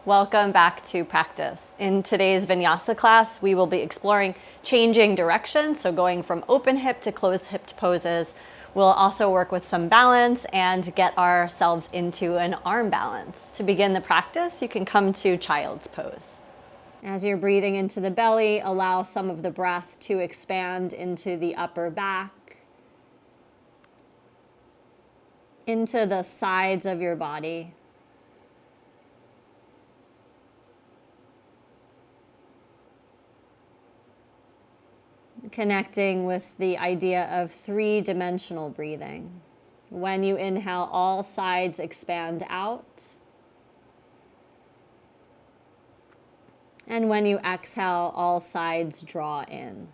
Welcome back to practice. In today's vinyasa class, we will be exploring changing direction, so going from open hip to closed hipped poses. We'll also work with some balance and get ourselves into an arm balance. To begin the practice, you can come to child's pose. As you're breathing into the belly, allow some of the breath to expand into the upper back, into the sides of your body. Connecting with the idea of three-dimensional breathing. When you inhale, all sides expand out. And when you exhale, all sides draw in.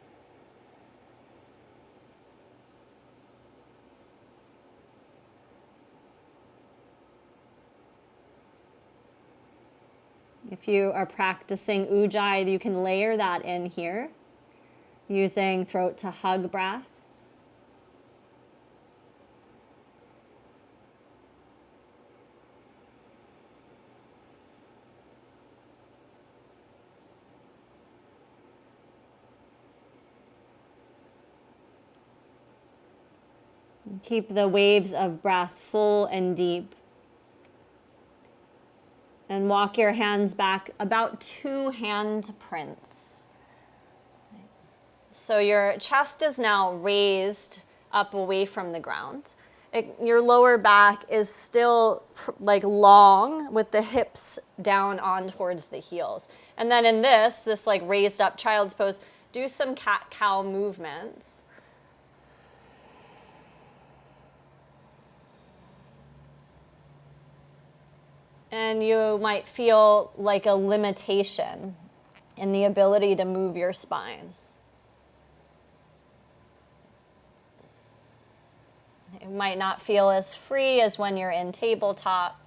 If you are practicing ujjayi, you can layer that in here, using throat to hug breath. Keep the waves of breath full and deep. And walk your hands back about 2 hand prints. So your chest is now raised up away from the ground. Your lower back is still like long with the hips down on towards the heels. And then in this like raised up child's pose, do some cat-cow movements. And you might feel like a limitation in the ability to move your spine. It might not feel as free as when you're in tabletop.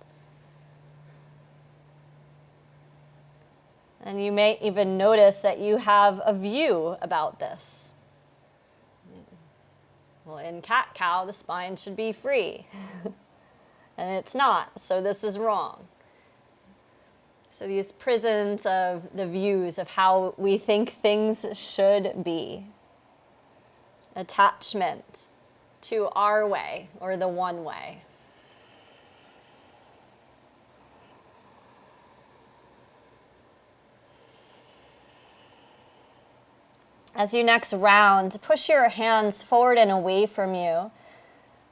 And you may even notice that you have a view about this. Well, in cat-cow, the spine should be free. And it's not, so this is wrong. So these prisons of the views of how we think things should be. Attachment to our way or the one way. As you next round, push your hands forward and away from you.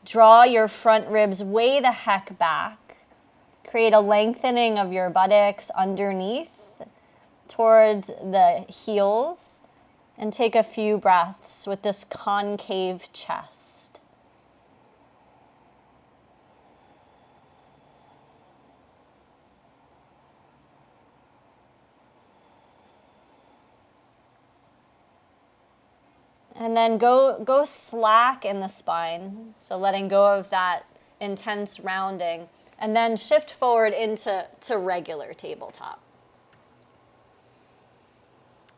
Draw your front ribs way the heck back. Create a lengthening of your buttocks underneath towards the heels. And take a few breaths with this concave chest. And then go slack in the spine, so letting go of that intense rounding, and then shift forward into regular tabletop.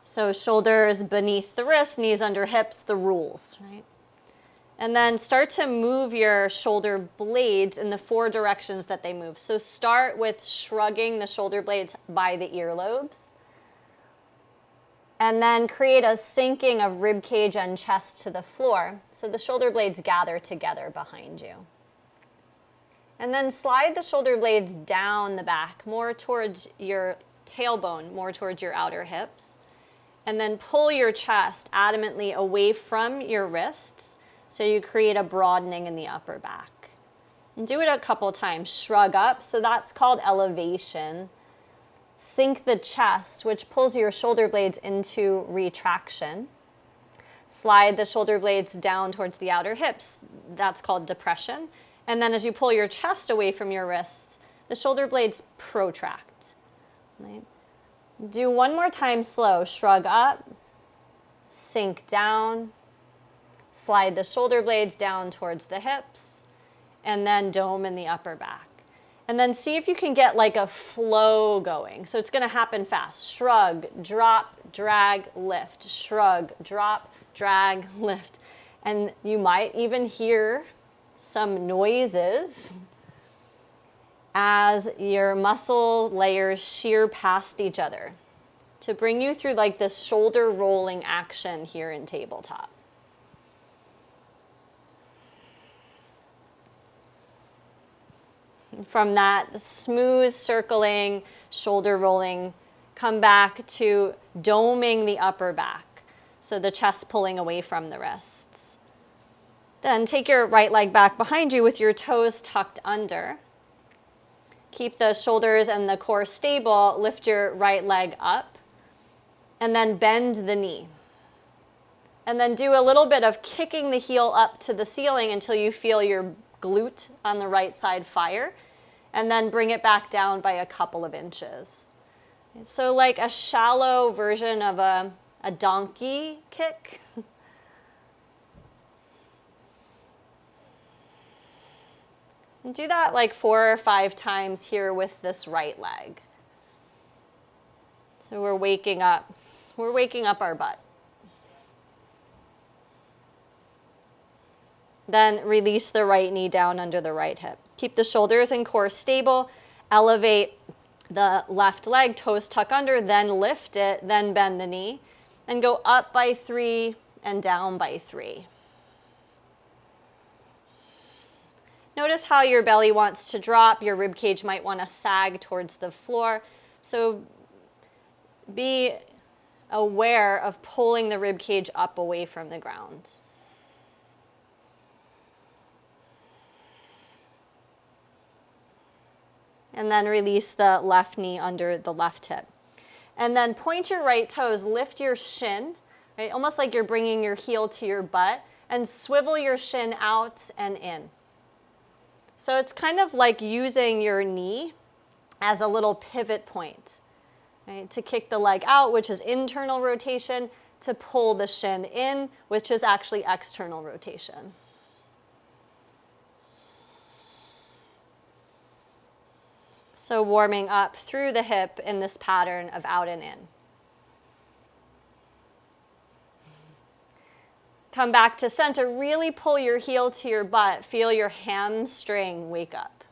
So shoulders beneath the wrists, knees under hips, the rules, right? And then start to move your shoulder blades in the 4 directions that they move. So start with shrugging the shoulder blades by the earlobes. And then create a sinking of rib cage and chest to the floor. So the shoulder blades gather together behind you. And then slide the shoulder blades down the back, more towards your tailbone, more towards your outer hips. And then pull your chest adamantly away from your wrists so you create a broadening in the upper back. And do it a couple times. Shrug up, so that's called elevation. Sink the chest, which pulls your shoulder blades into retraction. Slide the shoulder blades down towards the outer hips. That's called depression. And then as you pull your chest away from your wrists, the shoulder blades protract. Right? Do one more time slow. Shrug up, sink down, slide the shoulder blades down towards the hips, and then dome in the upper back. And then see if you can get like a flow going. So it's going to happen fast. Shrug, drop, drag, lift. Shrug, drop, drag, lift. And you might even hear some noises as your muscle layers shear past each other to bring you through like this shoulder rolling action here in tabletop. From that smooth circling, shoulder rolling, come back to doming the upper back. So the chest pulling away from the wrists. Then take your right leg back behind you with your toes tucked under. Keep the shoulders and the core stable. Lift your right leg up. And then bend the knee. And then do a little bit of kicking the heel up to the ceiling until you feel your glute on the right side fire. And then bring it back down by a couple of inches. So like a shallow version of a donkey kick. And do that like 4 or 5 times here with this right leg. So we're waking up our butt. Then release the right knee down under the right hip. Keep the shoulders and core stable. Elevate the left leg, toes tuck under, then lift it, then bend the knee. And go up by 3 and down by 3. Notice how your belly wants to drop. Your rib cage might want to sag towards the floor. So be aware of pulling the rib cage up away from the ground. And then release the left knee under the left hip. And then point your right toes, lift your shin, right? Almost like you're bringing your heel to your butt, and swivel your shin out and in. So it's kind of like using your knee as a little pivot point, right? To kick the leg out, which is internal rotation, to pull the shin in, which is actually external rotation. So warming up through the hip in this pattern of out and in. Come back to center. Really pull your heel to your butt. Feel your hamstring wake up.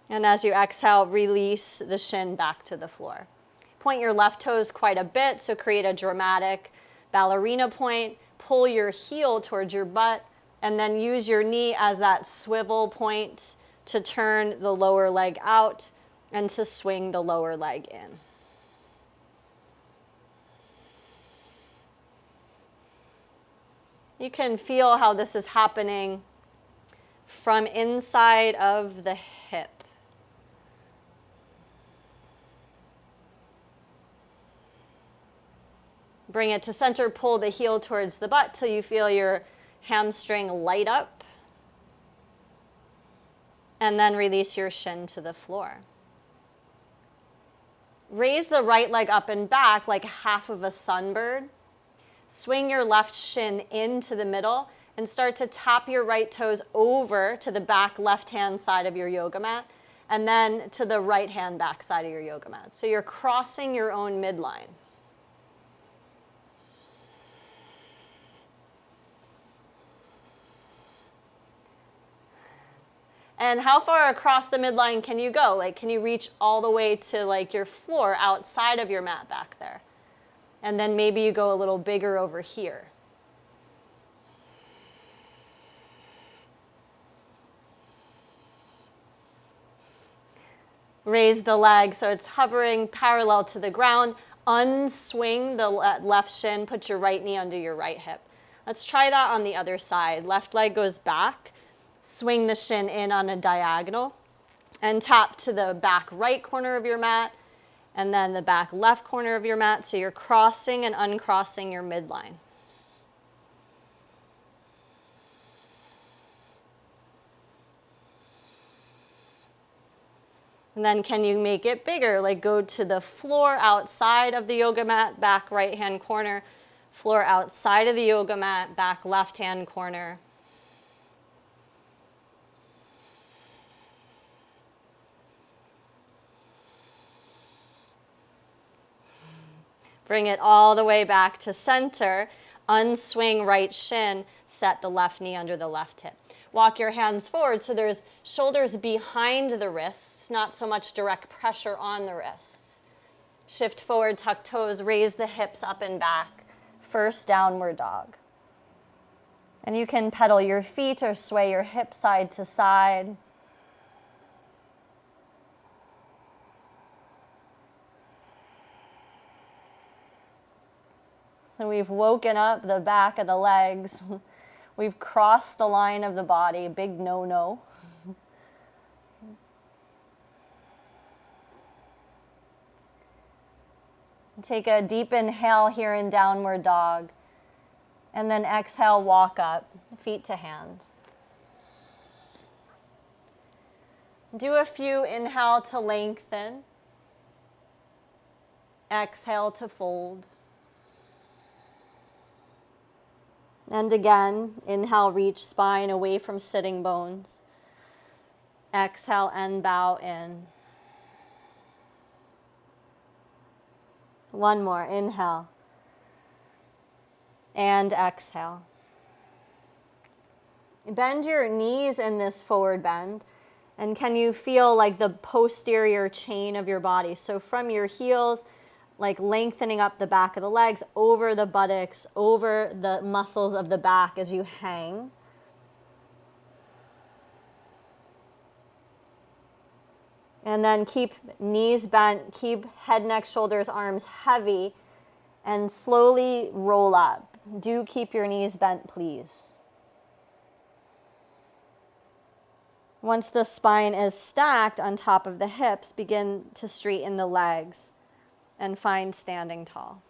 And as you exhale, release the shin back to the floor. Point your left toes quite a bit, so create a dramatic ballerina point. Pull your heel towards your butt, and then use your knee as that swivel point to turn the lower leg out and to swing the lower leg in. You can feel how this is happening from inside of the hip. Bring it to center, pull the heel towards the butt till you feel your hamstring light up. And then release your shin to the floor. Raise the right leg up and back like half of a sunbird. Swing your left shin into the middle and start to tap your right toes over to the back left-hand side of your yoga mat and then to the right-hand back side of your yoga mat. So you're crossing your own midline. And how far across the midline can you go? Like, can you reach all the way to like your floor outside of your mat back there? And then maybe you go a little bigger over here. Raise the leg so it's hovering parallel to the ground. Unswing the left shin. Put your right knee under your right hip. Let's try that on the other side. Left leg goes back. Swing the shin in on a diagonal. And tap to the back right corner of your mat. And then the back left corner of your mat. So you're crossing and uncrossing your midline. And then can you make it bigger? Like go to the floor outside of the yoga mat, back right-hand corner. Floor outside of the yoga mat, back left-hand corner. Bring it all the way back to center. Unswing right shin, set the left knee under the left hip. Walk your hands forward so there's shoulders behind the wrists, not so much direct pressure on the wrists. Shift forward, tuck toes, raise the hips up and back. First downward dog. And you can pedal your feet or sway your hips side to side. So we've woken up the back of the legs. We've crossed the line of the body, big no-no. Take a deep inhale here in downward dog. And then exhale, walk up, feet to hands. Do a few inhale to lengthen. Exhale to fold. And again, inhale, reach spine away from sitting bones. Exhale and bow in. One more, inhale. And exhale. Bend your knees in this forward bend. And can you feel like the posterior chain of your body? So from your heels, like lengthening up the back of the legs, over the buttocks, over the muscles of the back as you hang. And then keep knees bent, keep head, neck, shoulders, arms heavy, and slowly roll up. Do keep your knees bent, please. Once the spine is stacked on top of the hips, begin to straighten the legs and find standing tall.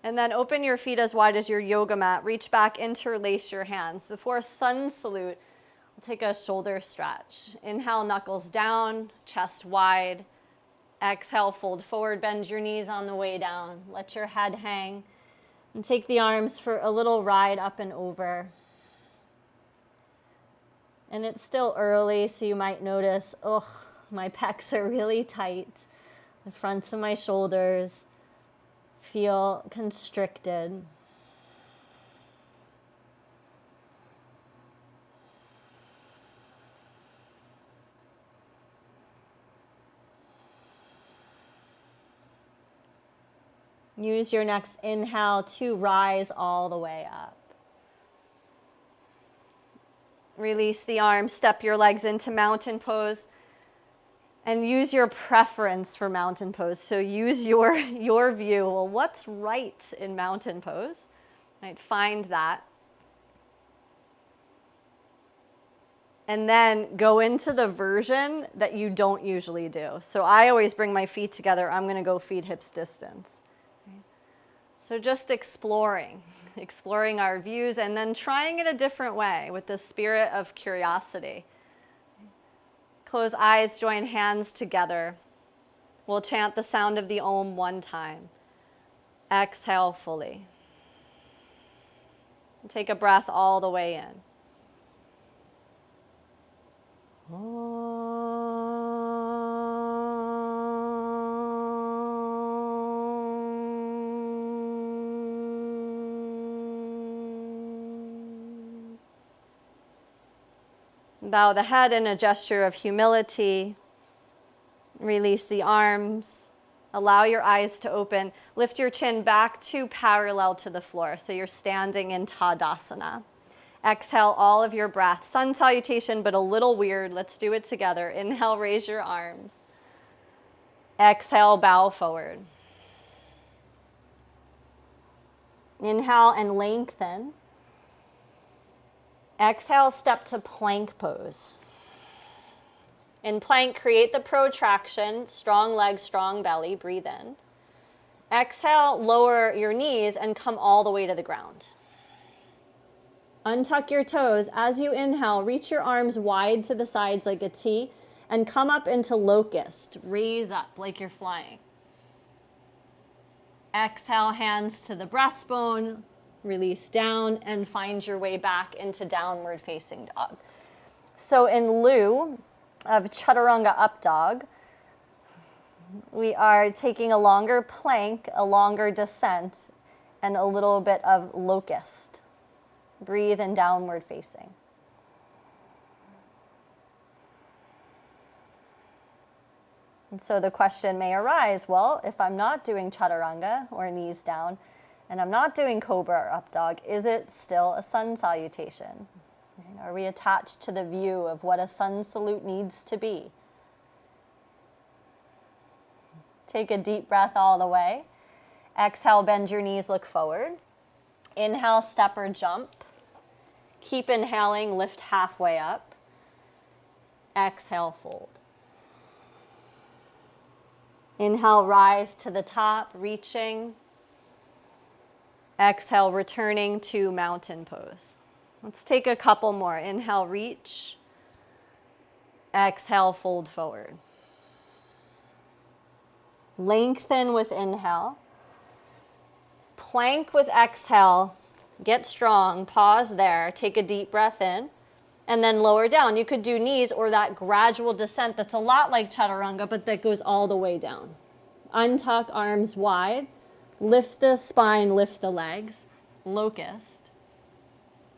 And then open your feet as wide as your yoga mat. Reach back, interlace your hands. Before sun salute, we'll take a shoulder stretch. Inhale, knuckles down, chest wide. Exhale, fold forward, bend your knees on the way down. Let your head hang. And take the arms for a little ride up and over. And it's still early, so you might notice, my pecs are really tight. The fronts of my shoulders feel constricted. Use your next inhale to rise all the way up. Release the arms, step your legs into mountain pose. And use your preference for mountain pose. So use your view. Well, what's right in mountain pose? Right, find that. And then go into the version that you don't usually do. So I always bring my feet together. I'm going to go feet hips distance. Okay. So just exploring our views and then trying it a different way with the spirit of curiosity. Close eyes, join hands together. We'll chant the sound of the Om one time. Exhale fully. Take a breath all the way in. Bow the head in a gesture of humility. Release the arms. Allow your eyes to open. Lift your chin back to parallel to the floor. So you're standing in Tadasana. Exhale all of your breath. Sun salutation, but a little weird. Let's do it together. Inhale, raise your arms. Exhale, bow forward. Inhale and lengthen. Exhale, step to plank pose. In plank, create the protraction, strong legs, strong belly, breathe in. Exhale, lower your knees and come all the way to the ground. Untuck your toes. As you inhale, reach your arms wide to the sides like a T and come up into locust. Raise up like you're flying. Exhale, hands to the breastbone. Release down and find your way back into downward facing dog. So in lieu of chaturanga up dog, we are taking a longer plank, a longer descent, and a little bit of locust. Breathe in downward facing. And so the question may arise, well, if I'm not doing chaturanga or knees down, and I'm not doing cobra or up dog, is it still a sun salutation? Are we attached to the view of what a sun salute needs to be? Take a deep breath all the way. Exhale, bend your knees, look forward. Inhale, step or jump. Keep inhaling, lift halfway up. Exhale, fold. Inhale, rise to the top, reaching. Exhale, returning to mountain pose. Let's take a couple more. Inhale, reach. Exhale, fold forward. Lengthen with inhale. Plank with exhale. Get strong. Pause there. Take a deep breath in. And then lower down. You could do knees or that gradual descent that's a lot like chaturanga, but that goes all the way down. Untuck arms wide. Lift the spine, lift the legs. Locust.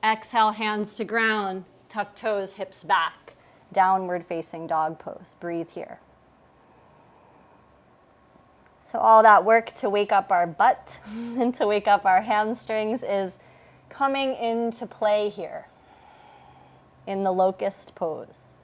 Exhale, hands to ground. Tuck toes, hips back. Downward facing dog pose. Breathe here. So all that work to wake up our butt and to wake up our hamstrings is coming into play here in the locust pose.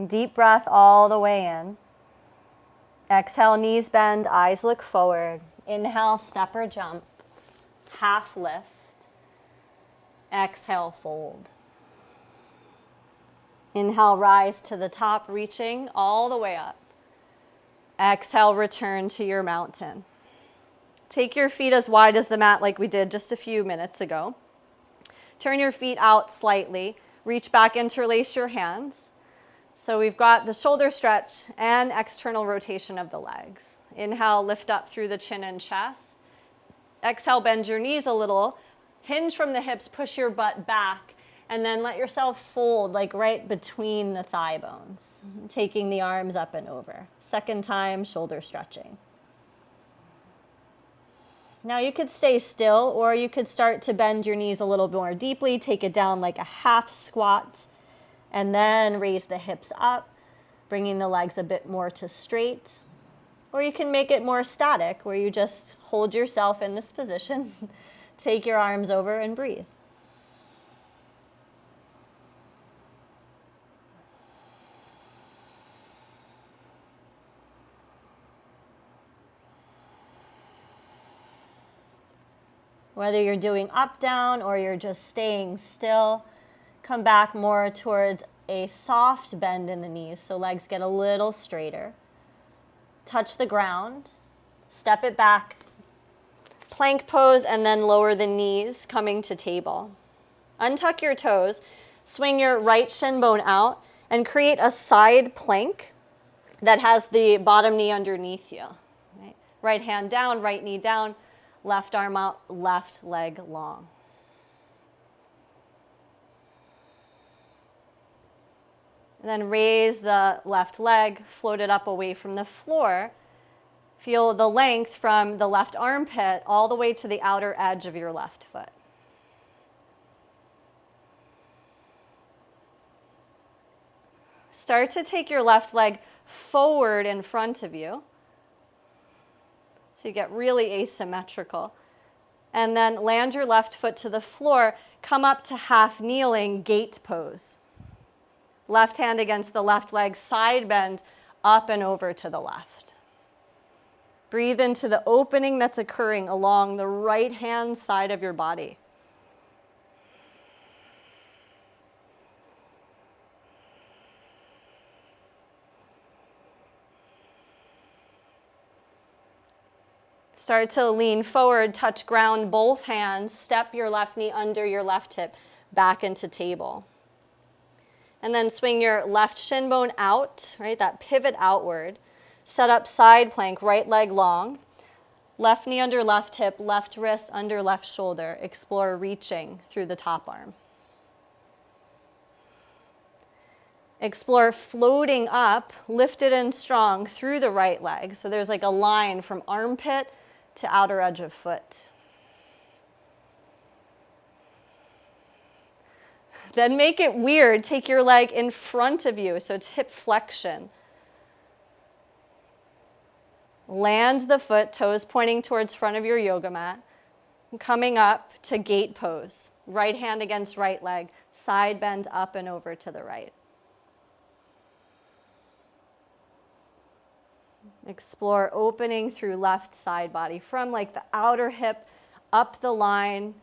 Deep breath all the way in. Exhale, knees bend, eyes look forward. Inhale, step or jump. Half lift. Exhale, fold. Inhale, rise to the top, reaching all the way up. Exhale, return to your mountain. Take your feet as wide as the mat like we did just a few minutes ago. Turn your feet out slightly. Reach back, interlace your hands. So we've got the shoulder stretch and external rotation of the legs. Inhale, lift up through the chin and chest. Exhale, bend your knees a little. Hinge from the hips, push your butt back, and then let yourself fold like right between the thigh bones, taking the arms up and over. Second time, shoulder stretching. Now you could stay still, or you could start to bend your knees a little more deeply, take it down like a half squat, and then raise the hips up, bringing the legs a bit more to straight. Or you can make it more static, where you just hold yourself in this position, take your arms over and breathe. Whether you're doing up, down, or you're just staying still, come back more towards a soft bend in the knees, so legs get a little straighter. Touch the ground, step it back, plank pose, and then lower the knees, coming to table. Untuck your toes, swing your right shin bone out, and create a side plank that has the bottom knee underneath you. Right hand down, right knee down, left arm out, left leg long. And then raise the left leg, float it up away from the floor. Feel the length from the left armpit all the way to the outer edge of your left foot. Start to take your left leg forward in front of you. So you get really asymmetrical. And then land your left foot to the floor. Come up to half kneeling, gate pose. Left hand against the left leg, side bend, up and over to the left. Breathe into the opening that's occurring along the right hand side of your body. Start to lean forward, touch ground, both hands, step your left knee under your left hip, back into table. And then swing your left shin bone out, right, that pivot outward. Set up side plank, right leg long. Left knee under left hip, left wrist under left shoulder. Explore reaching through the top arm. Explore floating up, lifted and strong through the right leg. So there's like a line from armpit to outer edge of foot. Then make it weird. Take your leg in front of you, so it's hip flexion. Land the foot, toes pointing towards front of your yoga mat. Coming up to gate pose. Right hand against right leg, side bend up and over to the right. Explore opening through left side body from like the outer hip up the line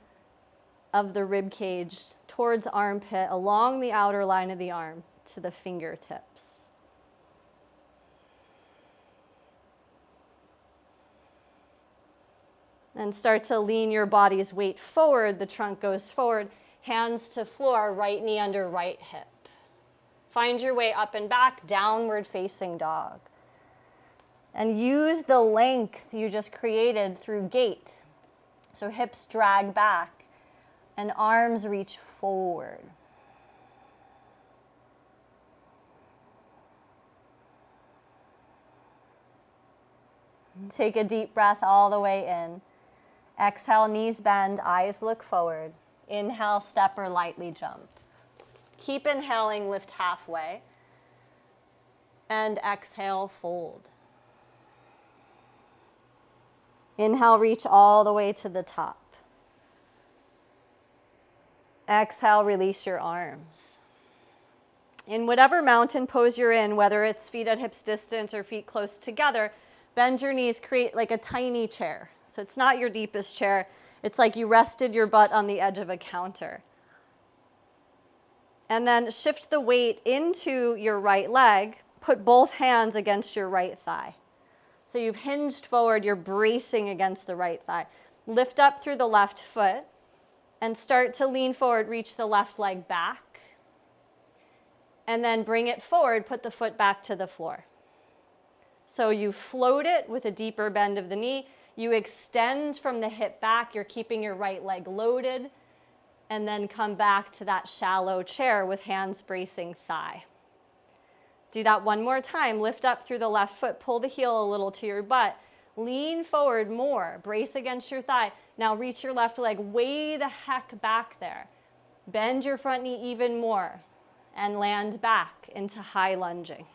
of the rib cage towards armpit, along the outer line of the arm to the fingertips. And start to lean your body's weight forward. The trunk goes forward, hands to floor, right knee under right hip. Find your way up and back, downward facing dog. And use the length you just created through gait. So hips drag back and arms reach forward. Take a deep breath all the way in. Exhale, knees bend, eyes look forward. Inhale, step or lightly jump. Keep inhaling, lift halfway. And exhale, fold. Inhale, reach all the way to the top. Exhale, release your arms. In whatever mountain pose you're in, whether it's feet at hips distance or feet close together, bend your knees, create like a tiny chair. So it's not your deepest chair. It's like you rested your butt on the edge of a counter. And then shift the weight into your right leg. Put both hands against your right thigh. So you've hinged forward, you're bracing against the right thigh. Lift up through the left foot and start to lean forward, reach the left leg back. And then bring it forward, put the foot back to the floor. So you float it with a deeper bend of the knee. You extend from the hip back, you're keeping your right leg loaded. And then come back to that shallow chair with hands bracing thigh. Do that one more time. Lift up through the left foot. Pull the heel a little to your butt. Lean forward more. Brace against your thigh. Now reach your left leg way the heck back there. Bend your front knee even more. And land back into high lunging.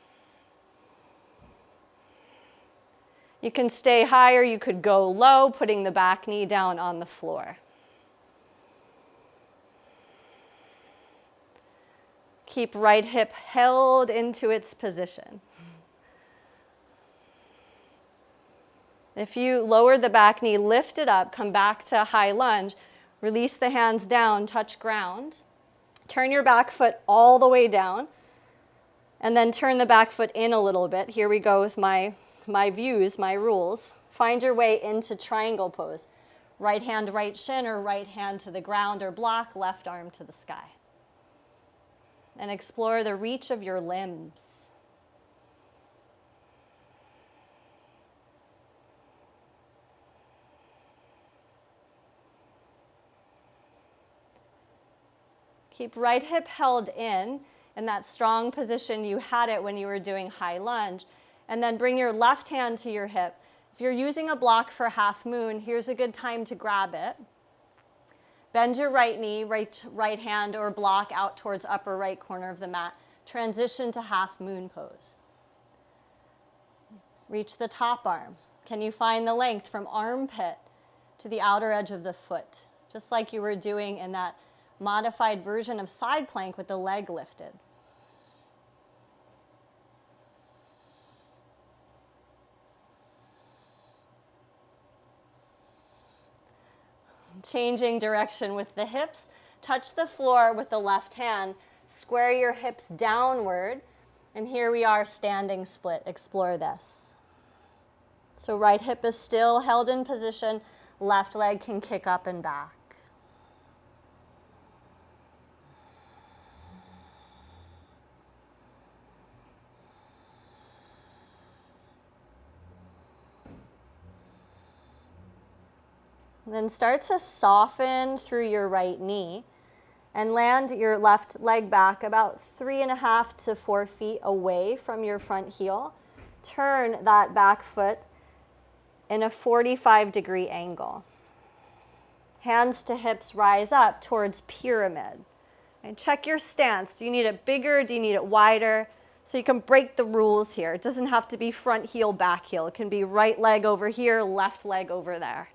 You can stay higher. You could go low, putting the back knee down on the floor. Keep right hip held into its position. If you lower the back knee, lift it up, come back to high lunge, release the hands down, touch ground. Turn your back foot all the way down, and then turn the back foot in a little bit. Here we go with my views, my rules. Find your way into triangle pose. Right hand, right shin, or right hand to the ground or block, left arm to the sky. And explore the reach of your limbs. Keep right hip held in that strong position you had it when you were doing high lunge. And then bring your left hand to your hip. If you're using a block for half moon, here's a good time to grab it. Bend your right knee, right hand or block out towards upper right corner of the mat. Transition to half moon pose. Reach the top arm. Can you find the length from armpit to the outer edge of the foot? Just like you were doing in that modified version of side plank with the leg lifted. Changing direction with the hips. Touch the floor with the left hand. Square your hips downward. And here we are, standing split. Explore this. So right hip is still held in position. Left leg can kick up and back. Then start to soften through your right knee. And land your left leg back about 3.5 to 4 feet away from your front heel. Turn that back foot in a 45-degree angle. Hands to hips rise up towards pyramid. And check your stance. Do you need it bigger? Do you need it wider? So you can break the rules here. It doesn't have to be front heel, back heel. It can be right leg over here, left leg over there.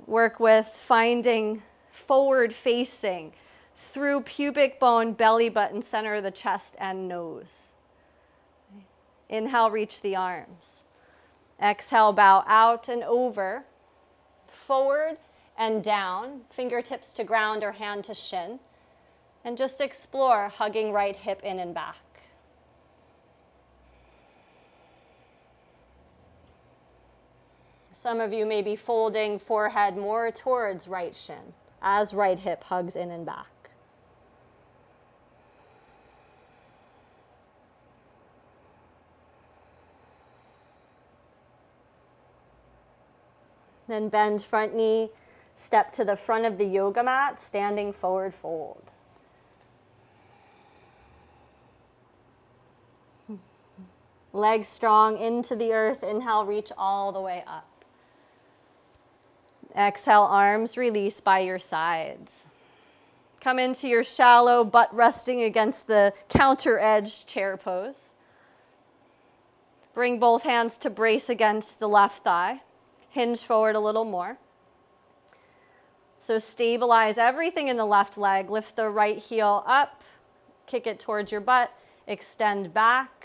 Work with finding forward facing through pubic bone, belly button, center of the chest, and nose. Inhale, reach the arms. Exhale, bow out and over, forward and down, fingertips to ground or hand to shin. And just explore hugging right hip in and back. Some of you may be folding forehead more towards right shin as right hip hugs in and back. Then bend front knee, step to the front of the yoga mat, standing forward fold. Legs strong into the earth. Inhale, reach all the way up. Exhale, arms release by your sides. Come into your shallow butt resting against the counter edge chair pose. Bring both hands to brace against the left thigh. Hinge forward a little more. So stabilize everything in the left leg. Lift the right heel up. Kick it towards your butt. Extend back.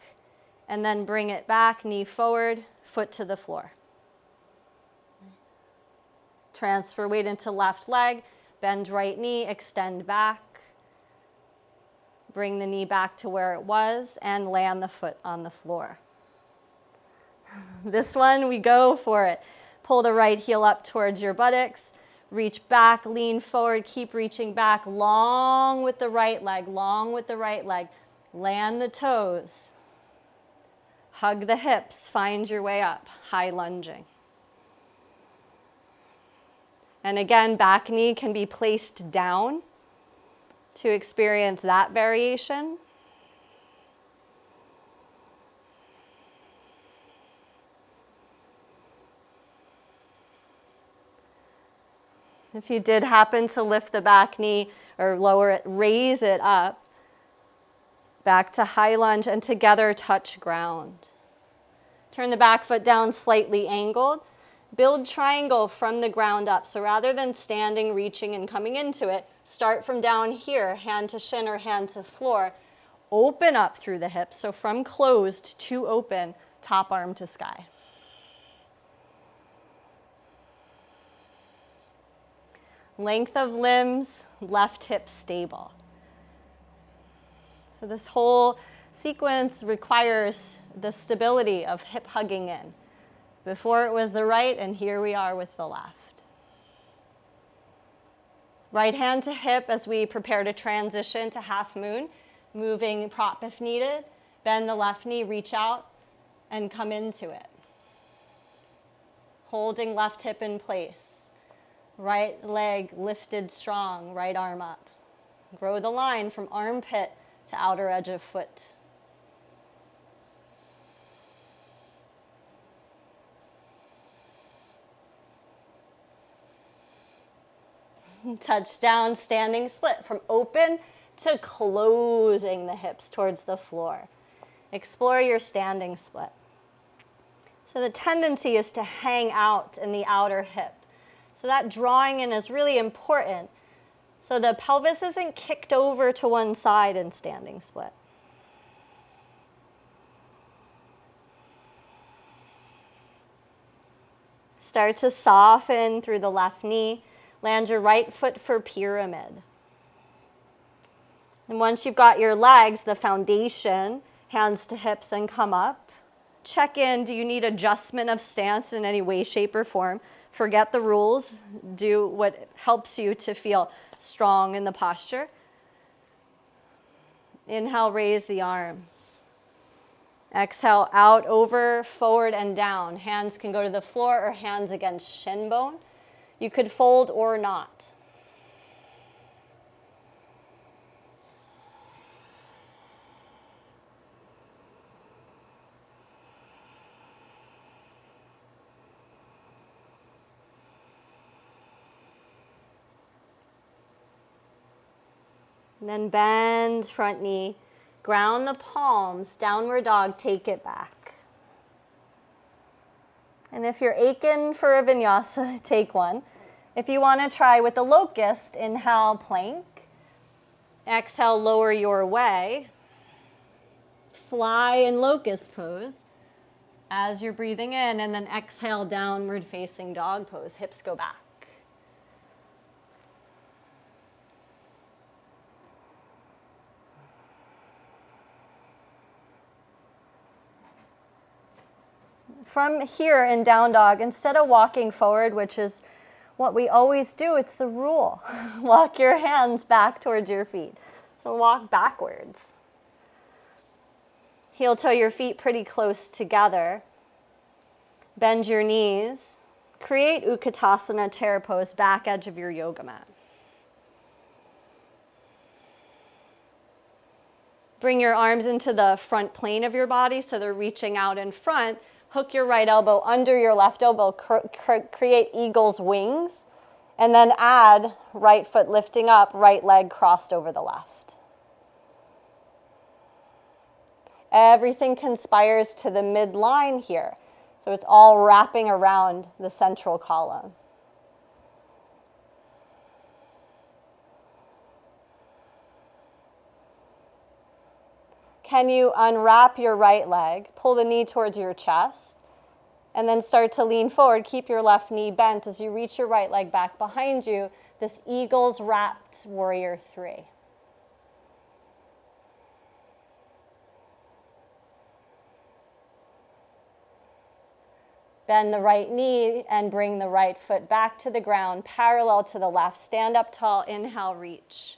And then bring it back, knee forward, foot to the floor. Transfer weight into left leg, bend right knee, extend back. Bring the knee back to where it was and land the foot on the floor. This one, we go for it. Pull the right heel up towards your buttocks. Reach back, lean forward, keep reaching back, long with the right leg, long with the right leg. Land the toes. Hug the hips, find your way up, high lunging. And again, back knee can be placed down to experience that variation. If you did happen to lift the back knee or lower it, raise it up. Back to high lunge and together touch ground. Turn the back foot down slightly angled. Build triangle from the ground up. So rather than standing, reaching, and coming into it, start from down here, hand to shin or hand to floor. Open up through the hips. So from closed to open, top arm to sky. Length of limbs, left hip stable. So this whole sequence requires the stability of hip hugging in. Before it was the right, and here we are with the left. Right hand to hip as we prepare to transition to half moon, moving prop if needed. Bend the left knee, reach out, and come into it. Holding left hip in place. Right leg lifted strong, right arm up. Grow the line from armpit to outer edge of foot. Touch down, standing split from open to closing the hips towards the floor. Explore your standing split. So the tendency is to hang out in the outer hip. So that drawing in is really important. So the pelvis isn't kicked over to one side in standing split. Start to soften through the left knee. Land your right foot for pyramid. And once you've got your legs, the foundation, hands to hips and come up. Check in, do you need adjustment of stance in any way, shape, or form? Forget the rules. Do what helps you to feel strong in the posture. Inhale, raise the arms. Exhale, out, over, forward, and down. Hands can go to the floor or hands against shin bone. You could fold or not. And then bend front knee, ground the palms, downward dog, take it back. And if you're aching for a vinyasa, take one. If you want to try with the locust, inhale, plank. Exhale, lower your way. Fly in locust pose as you're breathing in, and then exhale, downward facing dog pose. Hips go back. From here in down dog, instead of walking forward, which is what we always do, it's the rule. Walk your hands back towards your feet. So walk backwards. Heel toe your feet pretty close together. Bend your knees. Create Utkatasana chair pose, back edge of your yoga mat. Bring your arms into the front plane of your body so they're reaching out in front. Hook your right elbow under your left elbow, create eagle's wings, and then add right foot lifting up, right leg crossed over the left. Everything conspires to the midline here, so it's all wrapping around the central column. Can you unwrap your right leg, pull the knee towards your chest, and then start to lean forward. Keep your left knee bent as you reach your right leg back behind you, this eagle's wrapped warrior three. Bend the right knee and bring the right foot back to the ground, parallel to the left. Stand up tall, inhale, reach.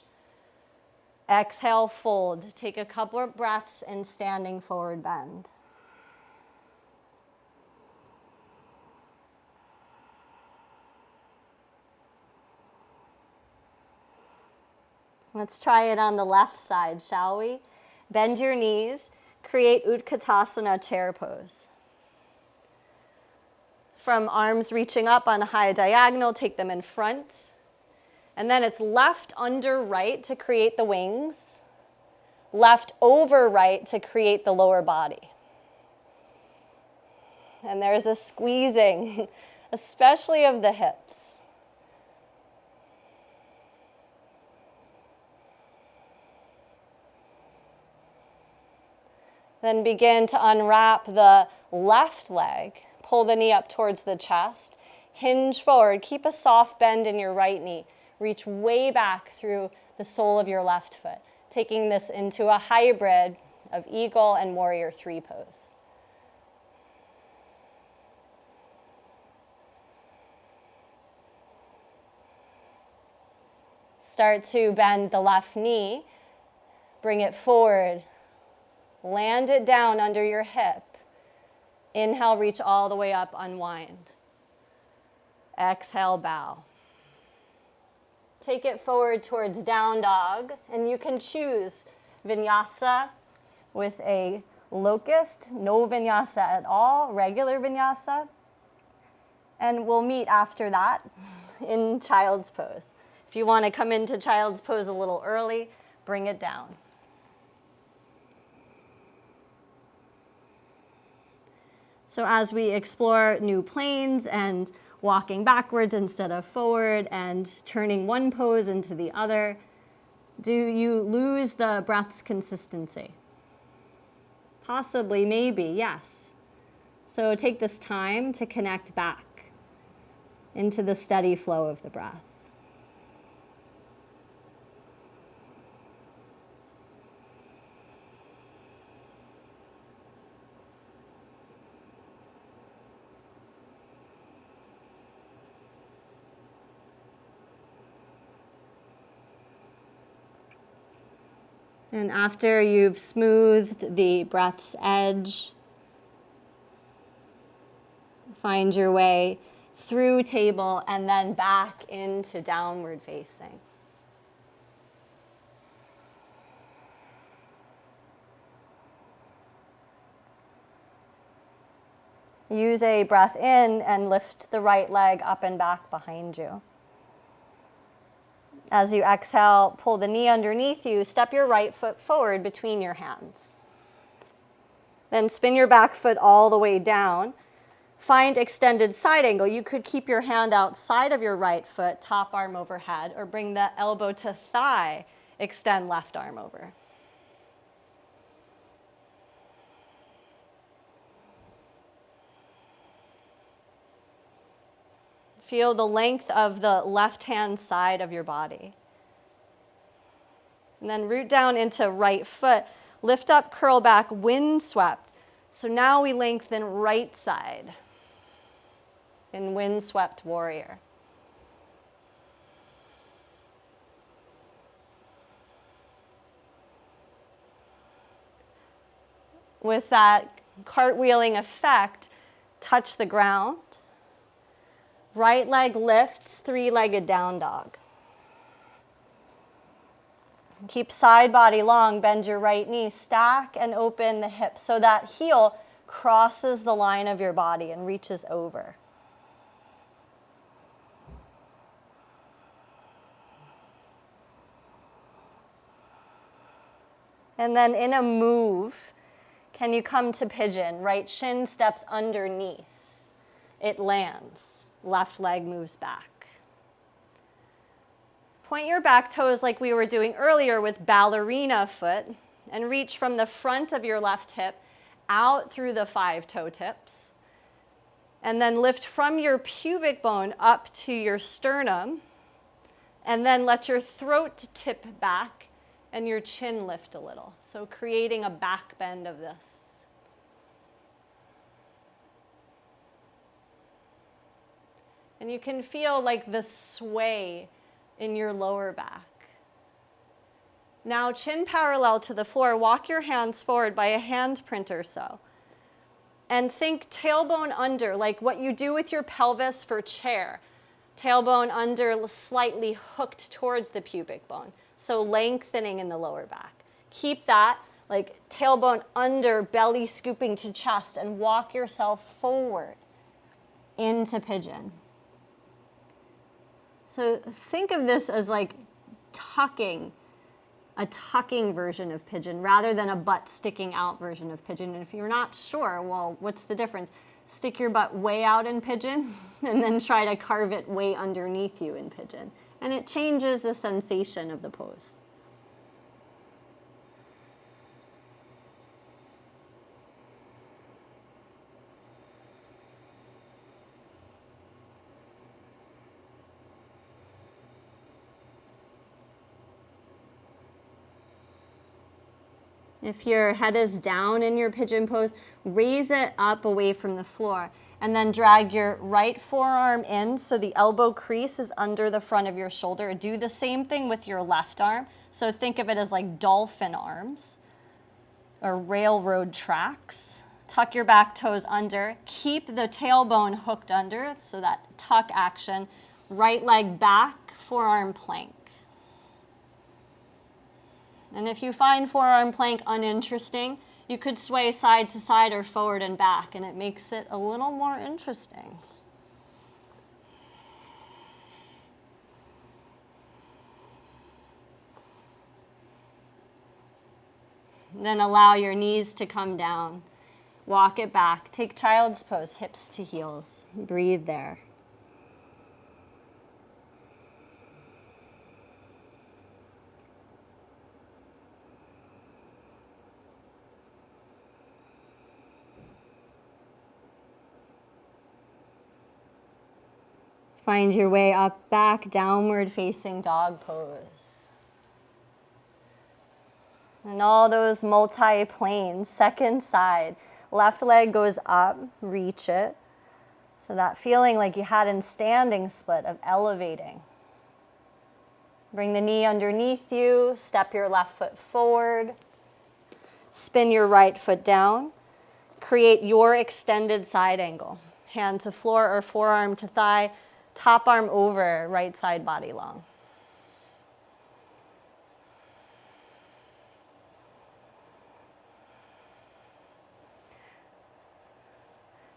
Exhale, fold. Take a couple of breaths in standing forward bend. Let's try it on the left side, shall we? Bend your knees, create Utkatasana chair pose. From arms reaching up on a high diagonal, take them in front. And then it's left under right to create the wings, left over right to create the lower body. And there's a squeezing, especially of the hips. Then begin to unwrap the left leg. Pull the knee up towards the chest. Hinge forward. Keep a soft bend in your right knee. Reach way back through the sole of your left foot, taking this into a hybrid of eagle and warrior three pose. Start to bend the left knee. Bring it forward. Land it down under your hip. Inhale, reach all the way up, unwind. Exhale, bow. Take it forward towards down dog, and you can choose vinyasa with a locust, no vinyasa at all, regular vinyasa. And we'll meet after that in child's pose. If you want to come into child's pose a little early, bring it down. So as we explore new planes and walking backwards instead of forward and turning one pose into the other, do you lose the breath's consistency? Possibly, maybe, yes. So take this time to connect back into the steady flow of the breath. And after you've smoothed the breath's edge, find your way through table and then back into downward facing. Use a breath in and lift the right leg up and back behind you. As you exhale, pull the knee underneath you, step your right foot forward between your hands. Then spin your back foot all the way down. Find extended side angle. You could keep your hand outside of your right foot, top arm overhead, or bring the elbow to thigh, extend left arm over. Feel the length of the left-hand side of your body. And then root down into right foot. Lift up, curl back, windswept. So now we lengthen right side in windswept warrior. With that cartwheeling effect, touch the ground. Right leg lifts, three-legged down dog. Keep side body long, bend your right knee, stack and open the hip so that heel crosses the line of your body and reaches over. And then in a move, can you come to pigeon? Right shin steps underneath. It lands. Left leg moves back. Point your back toes like we were doing earlier with ballerina foot and reach from the front of your left hip out through the 5 toe tips. And then lift from your pubic bone up to your sternum. And then let your throat tip back and your chin lift a little. So creating a back bend of this. And you can feel like the sway in your lower back. Now chin parallel to the floor, walk your hands forward by a handprint or so. And think tailbone under, like what you do with your pelvis for chair. Tailbone under, slightly hooked towards the pubic bone. So lengthening in the lower back. Keep that, like tailbone under, belly scooping to chest, and walk yourself forward into pigeon. So think of this as like tucking, a tucking version of pigeon rather than a butt sticking out version of pigeon. And if you're not sure, well, what's the difference? Stick your butt way out in pigeon and then try to carve it way underneath you in pigeon. And it changes the sensation of the pose. If your head is down in your pigeon pose, raise it up away from the floor and then drag your right forearm in so the elbow crease is under the front of your shoulder. Do the same thing with your left arm. So think of it as like dolphin arms or railroad tracks. Tuck your back toes under. Keep the tailbone hooked under, so that tuck action. Right leg back, forearm plank. And if you find forearm plank uninteresting, you could sway side to side or forward and back, and it makes it a little more interesting. Then allow your knees to come down. Walk it back. Take child's pose, hips to heels. Breathe there. Find your way up, back, downward facing dog pose. And all those multi-planes, second side. Left leg goes up, reach it. So that feeling like you had in standing split of elevating. Bring the knee underneath you, step your left foot forward. Spin your right foot down. Create your extended side angle. Hand to floor or forearm to thigh. Top arm over, right side body long.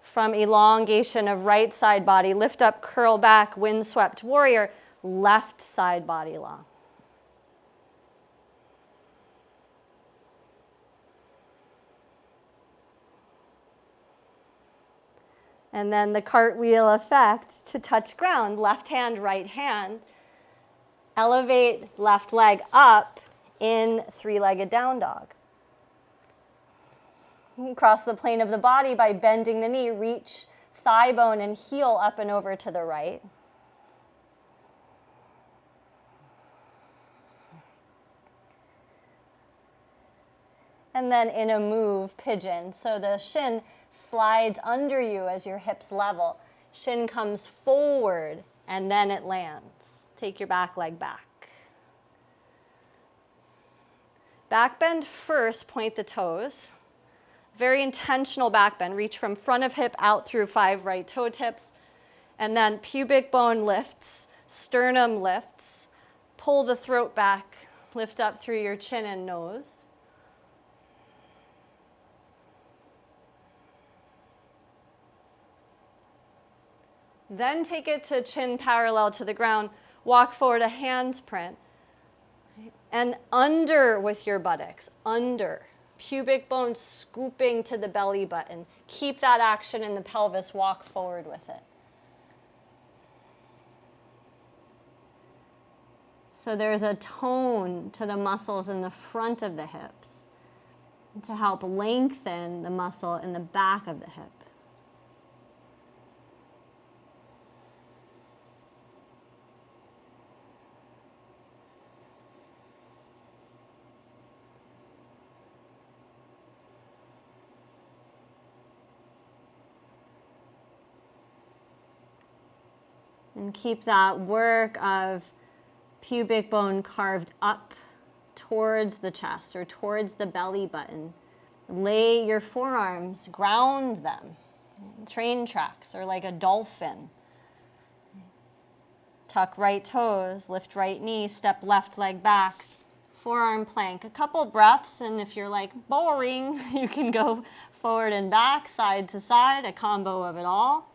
From elongation of right side body, lift up, curl back, windswept warrior. left side body long. And then the cartwheel effect to touch ground, left hand, right hand. Elevate left leg up in three-legged down dog. Cross the plane of the body by bending the knee, reach thigh bone and heel up and over to the right. And then in a move, pigeon. So the shin slides under you as your hips level. Shin comes forward and then it lands. Take your back leg back. Back bend first, point the toes. Very intentional back bend. Reach from front of hip out through 5 right toe tips. And then pubic bone lifts, sternum lifts. Pull the throat back, lift up through your chin and nose. Then take it to chin parallel to the ground. Walk forward, a hand print. And under with your buttocks, under. Pubic bone scooping to the belly button. Keep that action in the pelvis, walk forward with it. So there's a tone to the muscles in the front of the hips to help lengthen the muscle in the back of the hip. And keep that work of pubic bone carved up towards the chest or towards the belly button. Lay your forearms, ground them. Train tracks or like a dolphin. Tuck right toes, lift right knee, step left leg back. Forearm plank. A couple breaths, and if you're like boring, you can go forward and back, side to side, a combo of it all.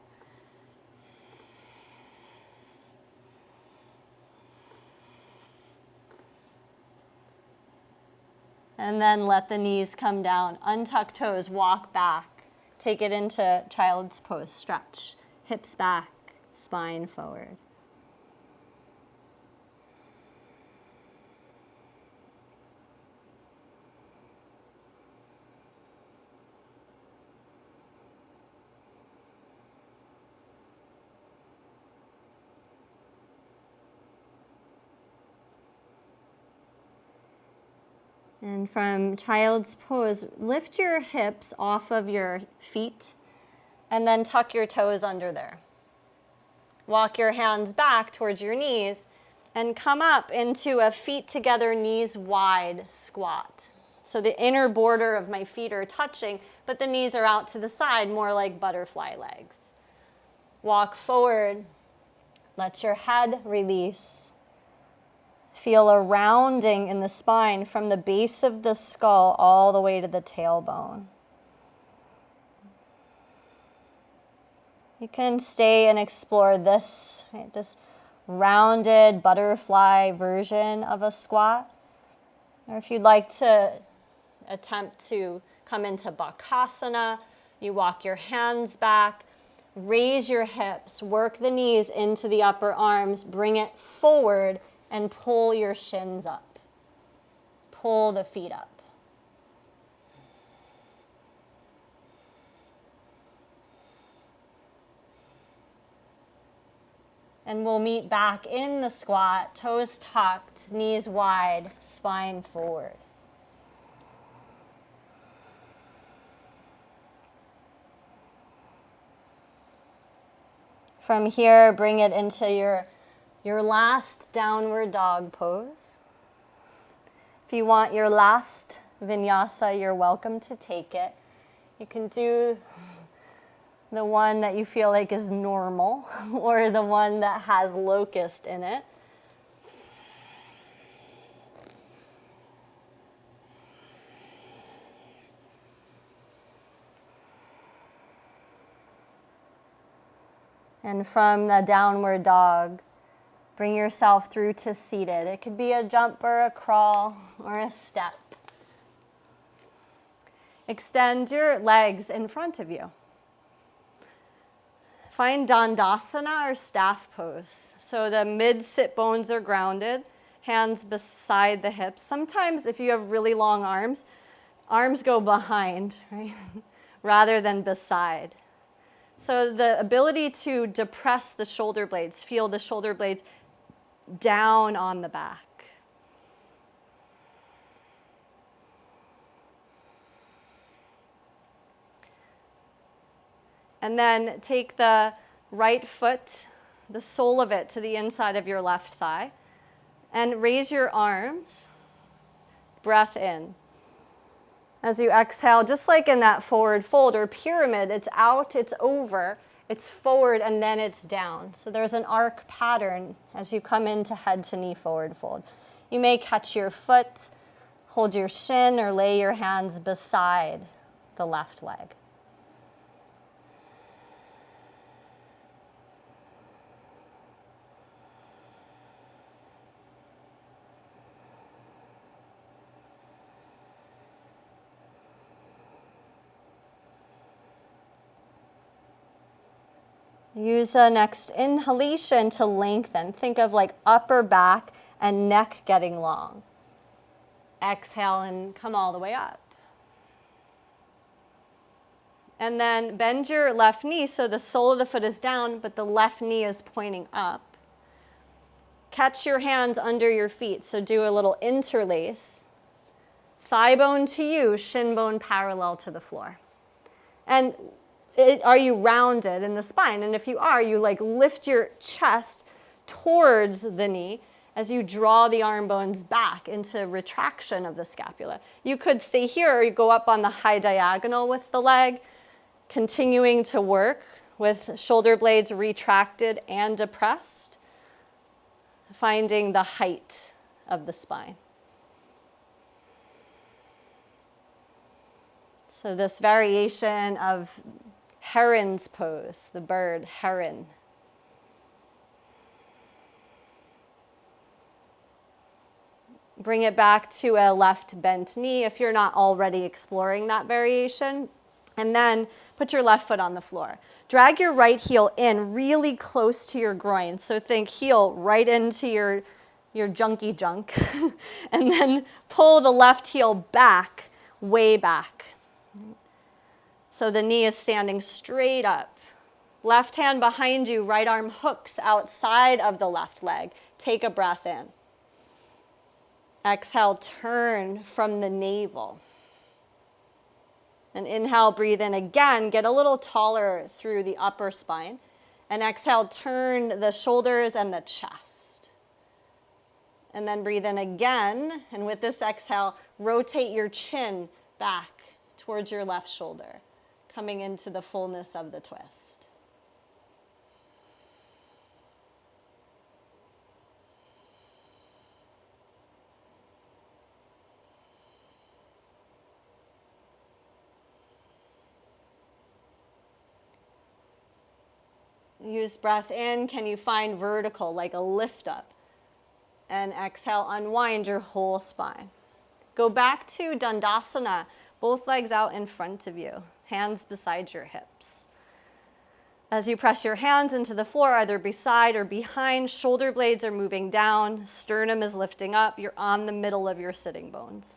And then let the knees come down. Untuck toes, walk back. Take it into child's pose, stretch. Hips back, spine forward. And from child's pose, lift your hips off of your feet and then tuck your toes under there. Walk your hands back towards your knees and come up into a feet together, knees wide squat. So the inner border of my feet are touching, but the knees are out to the side, more like butterfly legs. Walk forward, let your head release. Feel a rounding in the spine from the base of the skull all the way to the tailbone. You can stay and explore this, right, this rounded butterfly version of a squat. Or if you'd like to attempt to come into Bakasana, you walk your hands back, raise your hips, work the knees into the upper arms, bring it forward, and pull your shins up. Pull the feet up. And we'll meet back in the squat, toes tucked, knees wide, spine forward. From here, bring it into your last downward dog pose. If you want your last vinyasa, you're welcome to take it. You can do the one that you feel like is normal or the one that has locust in it. And from the downward dog, Bring yourself through to seated. It could be a jump or a crawl or a step. Extend your legs in front of you. Find Dandasana or staff pose. So the mid-sit bones are grounded, hands beside the hips. Sometimes if you have really long arms go behind, right? Rather than beside. So the ability to depress the shoulder blades, feel the shoulder blades down on the back. And then take the right foot, the sole of it, to the inside of your left thigh. And raise your arms. Breath in. As you exhale, just like in that forward fold or pyramid, it's out, it's over, it's forward, and then it's down. So there's an arc pattern as you come into head to knee forward fold. You may catch your foot, hold your shin, or lay your hands beside the left leg. Use the next inhalation to lengthen. Think of like upper back and neck getting long. Exhale and come all the way up. And then bend your left knee so the sole of the foot is down, but the left knee is pointing up. Catch your hands under your feet, so do a little interlace. Thigh bone to you, shin bone parallel to the floor. And are you rounded in the spine? And if you are, you like lift your chest towards the knee as you draw the arm bones back into retraction of the scapula. You could stay here or you go up on the high diagonal with the leg, continuing to work with shoulder blades retracted and depressed, finding the height of the spine. So this variation of heron's pose, the bird heron. Bring it back to a left bent knee if you're not already exploring that variation. And then put your left foot on the floor. Drag your right heel in really close to your groin. So think heel right into your junky junk. And then pull the left heel back, way back. So the knee is standing straight up. Left hand behind you, right arm hooks outside of the left leg. Take a breath in. Exhale, turn from the navel. And inhale, breathe in again. Get a little taller through the upper spine. And exhale, turn the shoulders and the chest. And then breathe in again. And with this exhale, rotate your chin back towards your left shoulder, coming into the fullness of the twist. Use breath in. Can you find vertical, like a lift up? And exhale, unwind your whole spine. Go back to Dandasana, both legs out in front of you, hands beside your hips. As you press your hands into the floor, either beside or behind, shoulder blades are moving down, sternum is lifting up, you're on the middle of your sitting bones.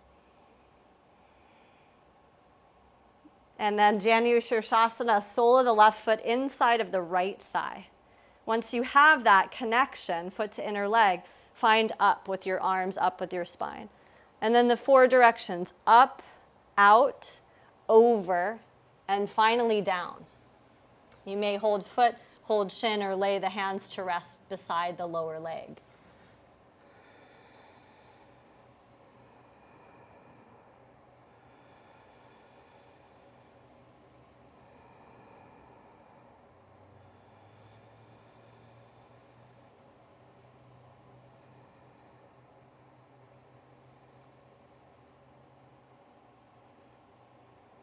And then Janu Shirshasana, sole of the left foot inside of the right thigh. Once you have that connection, foot to inner leg, find up with your arms, up with your spine. And then the 4 directions, up, out, over, and finally down. You may hold foot, hold shin, or lay the hands to rest beside the lower leg.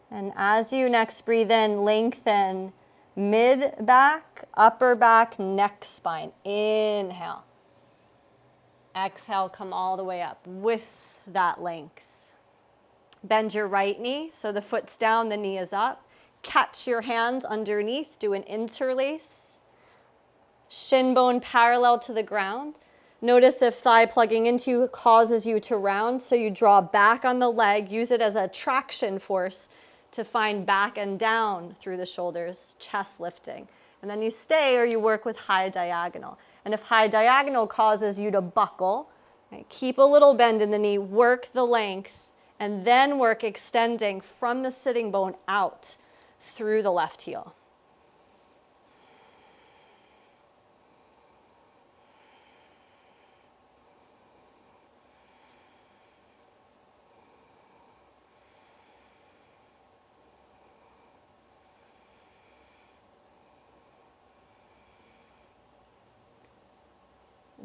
And as you next breathe in, lengthen mid back, upper back, neck spine. Inhale. Exhale, come all the way up with that length. Bend your right knee, so the foot's down, the knee is up. Catch your hands underneath, do an interlace. Shin bone parallel to the ground. Notice if thigh plugging into you causes you to round, so you draw back on the leg, use it as a traction force to find back and down through the shoulders, chest lifting. And then you stay or you work with high diagonal. And if high diagonal causes you to buckle, right, keep a little bend in the knee, work the length, and then work extending from the sitting bone out through the left heel.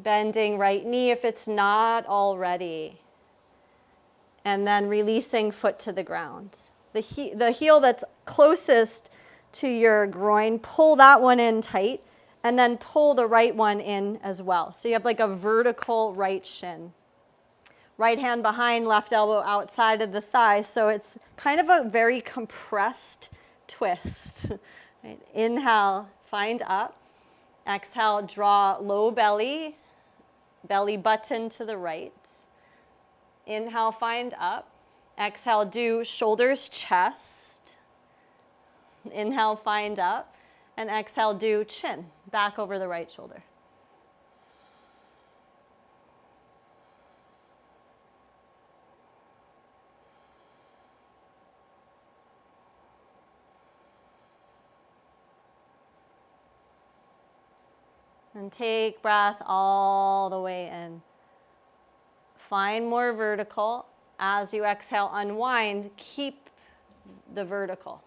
Bending right knee if it's not already. And then releasing foot to the ground. The heel that's closest to your groin, pull that one in tight, and then pull the right one in as well. So you have like a vertical right shin. Right hand behind, left elbow outside of the thigh, so it's kind of a very compressed twist. Right? Inhale, find up. Exhale, draw low belly, belly button to the right. Inhale, find up. Exhale, do shoulders, chest. Inhale, find up. And exhale, do chin, back over the right shoulder. And take breath all the way in. Find more vertical. As you exhale, unwind, keep the vertical.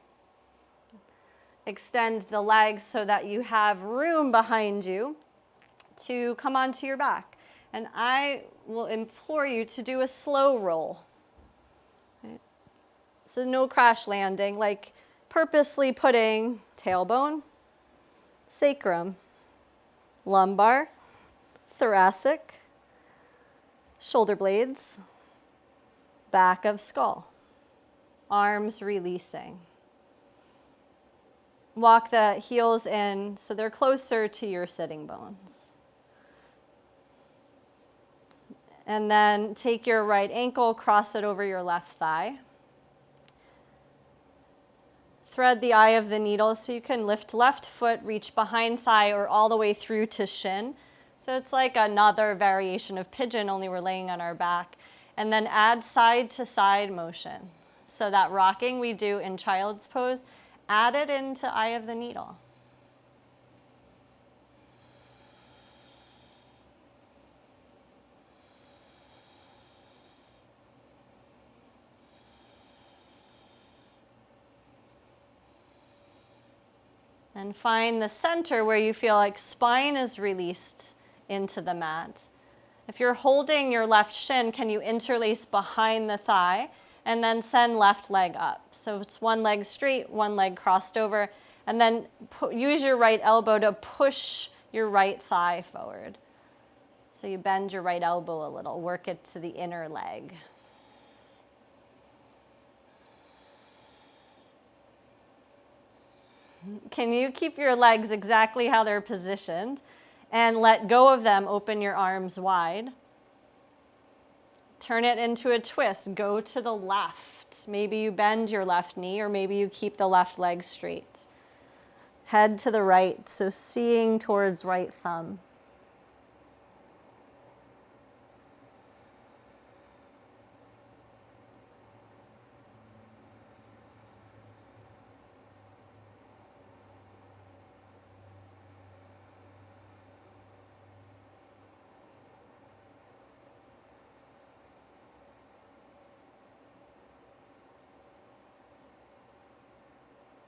Extend the legs so that you have room behind you to come onto your back. And I will implore you to do a slow roll. Right? So no crash landing, like purposely putting tailbone, sacrum, lumbar, thoracic, shoulder blades, back of skull, arms releasing. Walk the heels in so they're closer to your sitting bones. And then take your right ankle, cross it over your left thigh. Thread the eye of the needle so you can lift left foot, reach behind thigh or all the way through to shin. So it's like another variation of pigeon, only we're laying on our back. And then add side to side motion. So that rocking we do in child's pose, add it into eye of the needle. And find the center where you feel like spine is released into the mat. If you're holding your left shin, can you interlace behind the thigh and then send left leg up? So it's one leg straight, one leg crossed over, and then use your right elbow to push your right thigh forward. So you bend your right elbow a little, work it to the inner leg. Can you keep your legs exactly how they're positioned and let go of them? Open your arms wide. Turn it into a twist. Go to the left. Maybe you bend your left knee or maybe you keep the left leg straight. Head to the right, so seeing towards right thumb.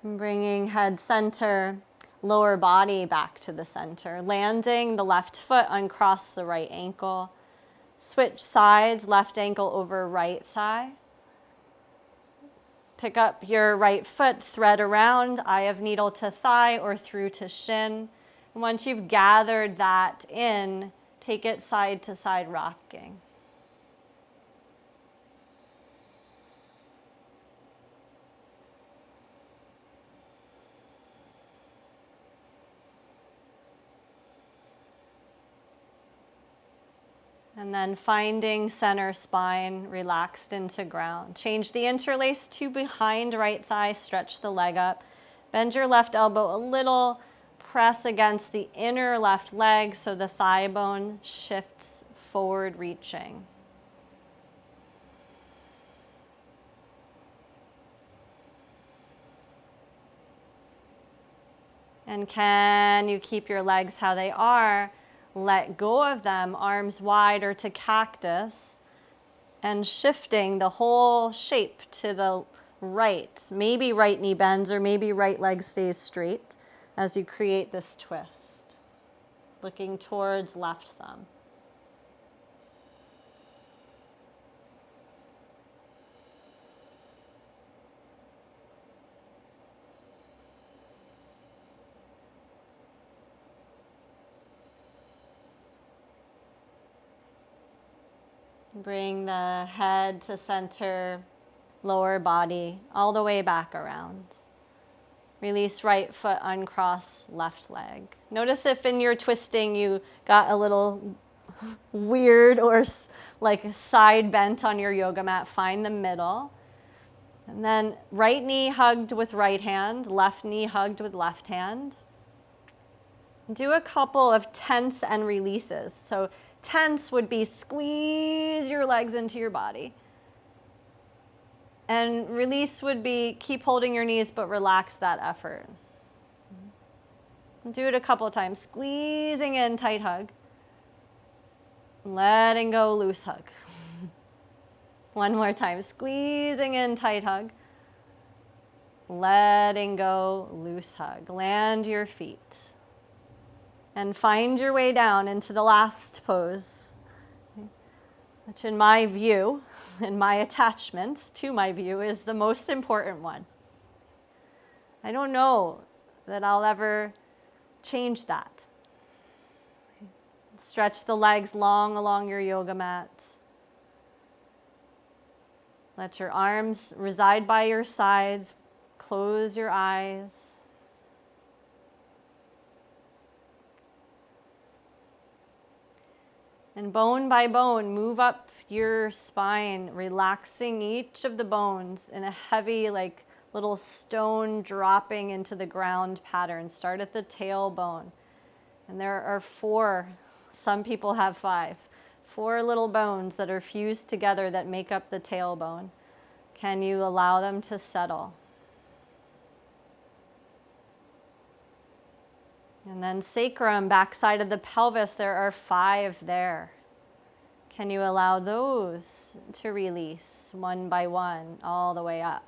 Bringing head center, lower body back to the center. Landing the left foot, uncross the right ankle. Switch sides, left ankle over right thigh. Pick up your right foot, thread around, eye of needle to thigh or through to shin. And once you've gathered that in, Take it side to side rocking. And then finding center spine relaxed into ground. Change the interlace to behind right thigh, stretch the leg up. Bend your left elbow a little, press against the inner left leg so the thigh bone shifts forward reaching. And can you keep your legs how they are? Let go of them, arms wide or to cactus, and shifting the whole shape to the right. Maybe right knee bends or maybe right leg stays straight as you create this twist. Looking towards left thumb. Bring the head to center, lower body, all the way back around. Release right foot, uncross left leg. Notice if in your twisting you got a little weird or like side bent on your yoga mat, find the middle. And then right knee hugged with right hand, left knee hugged with left hand. Do a couple of tense and releases. So tense would be squeeze your legs into your body. And release would be keep holding your knees but relax that effort. Do it a couple of times. Squeezing in, tight hug. Letting go, loose hug. One more time. Squeezing in, tight hug. Letting go, loose hug. Land your feet. And find your way down into the last pose, which in my view, and my attachment to my view, is the most important one. I don't know that I'll ever change that. Stretch the legs long along your yoga mat. Let your arms reside by your sides. Close your eyes. And bone by bone, move up your spine, relaxing each of the bones in a heavy, like little stone dropping into the ground pattern. Start at the tailbone. And there are 4, some people have 5, 4 little bones that are fused together that make up the tailbone. Can you allow them to settle? And then sacrum, backside of the pelvis, there are 5 there. Can you allow those to release one by one all the way up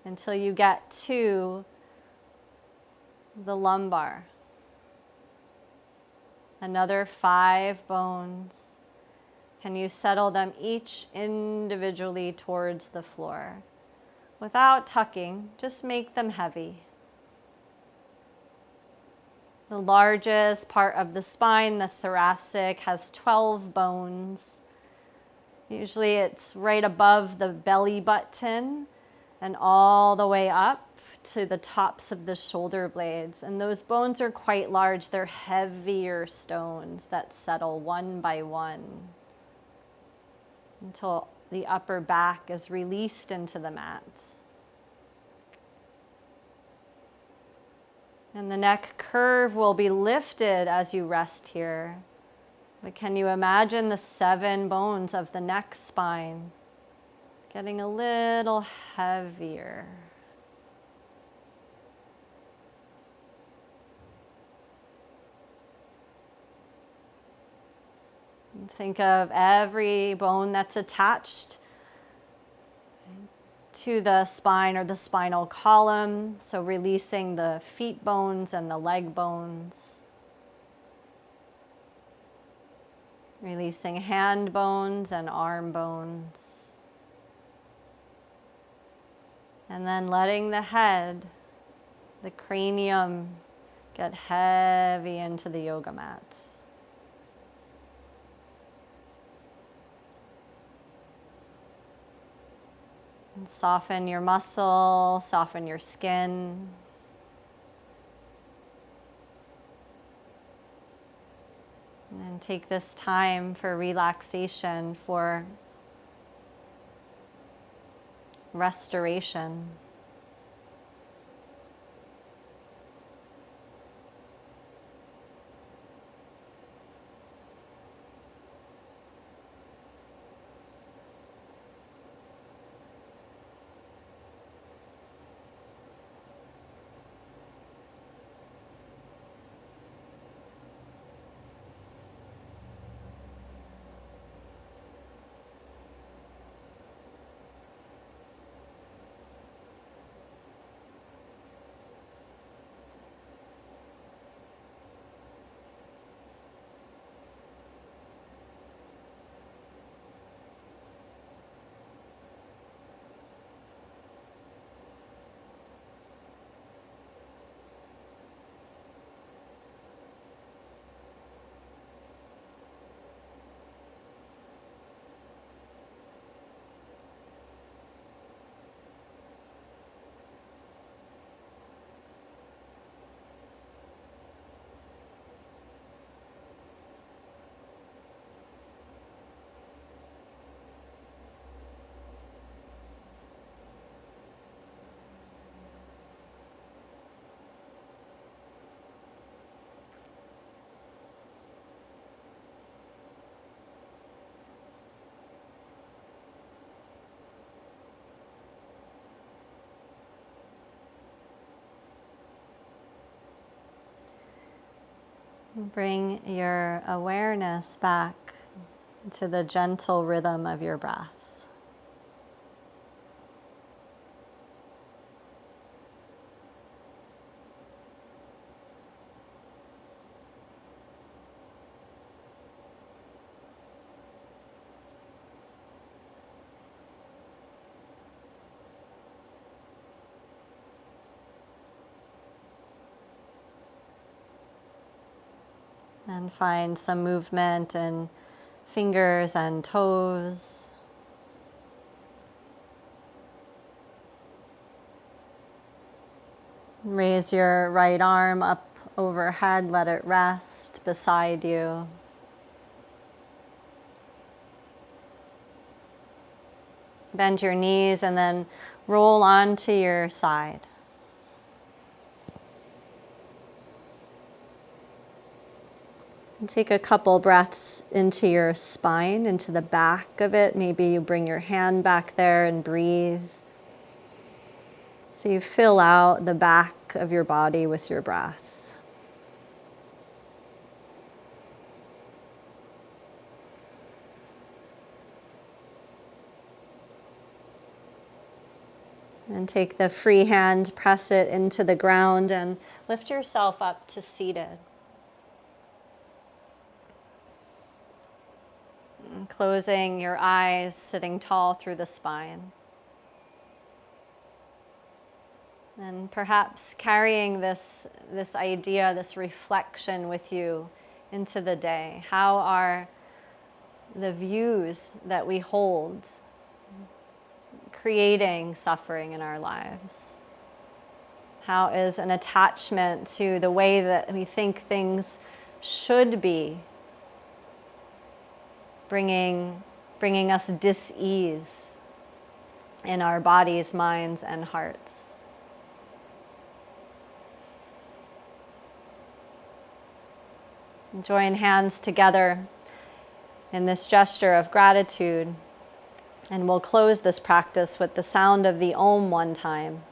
until you get to the lumbar? Another 5 bones. Can you settle them each individually towards the floor without tucking? Just make them heavy. The largest part of the spine, the thoracic, has 12 bones. Usually it's right above the belly button and all the way up to the tops of the shoulder blades. And those bones are quite large. They're heavier stones that settle one by one until the upper back is released into the mat. And the neck curve will be lifted as you rest here. But can you imagine the 7 bones of the neck spine getting a little heavier? And think of every bone that's attached to the spine or the spinal column. So releasing the feet bones and the leg bones. Releasing hand bones and arm bones. And then letting the head, the cranium, get heavy into the yoga mat. And soften your muscle, soften your skin. And take this time for relaxation, for restoration. Bring your awareness back to the gentle rhythm of your breath. And find some movement in fingers and toes. Raise your right arm up overhead, let it rest beside you. Bend your knees and then roll onto your side. And take a couple breaths into your spine, into the back of it. Maybe you bring your hand back there and breathe. So you fill out the back of your body with your breath. And take the free hand, press it into the ground, and lift yourself up to seated. And closing your eyes, sitting tall through the spine. And perhaps carrying this idea, this reflection with you into the day. How are the views that we hold creating suffering in our lives? How is an attachment to the way that we think things should be bringing us dis-ease in our bodies, minds, and hearts? Join hands together in this gesture of gratitude, and we'll close this practice with the sound of the Om one time.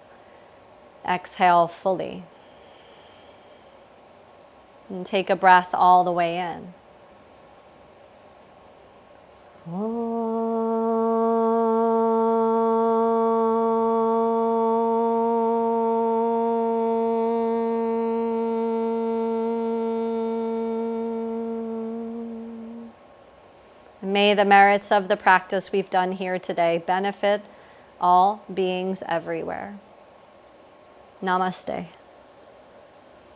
Exhale fully. And take a breath all the way in. May the merits of the practice we've done here today benefit all beings everywhere. Namaste.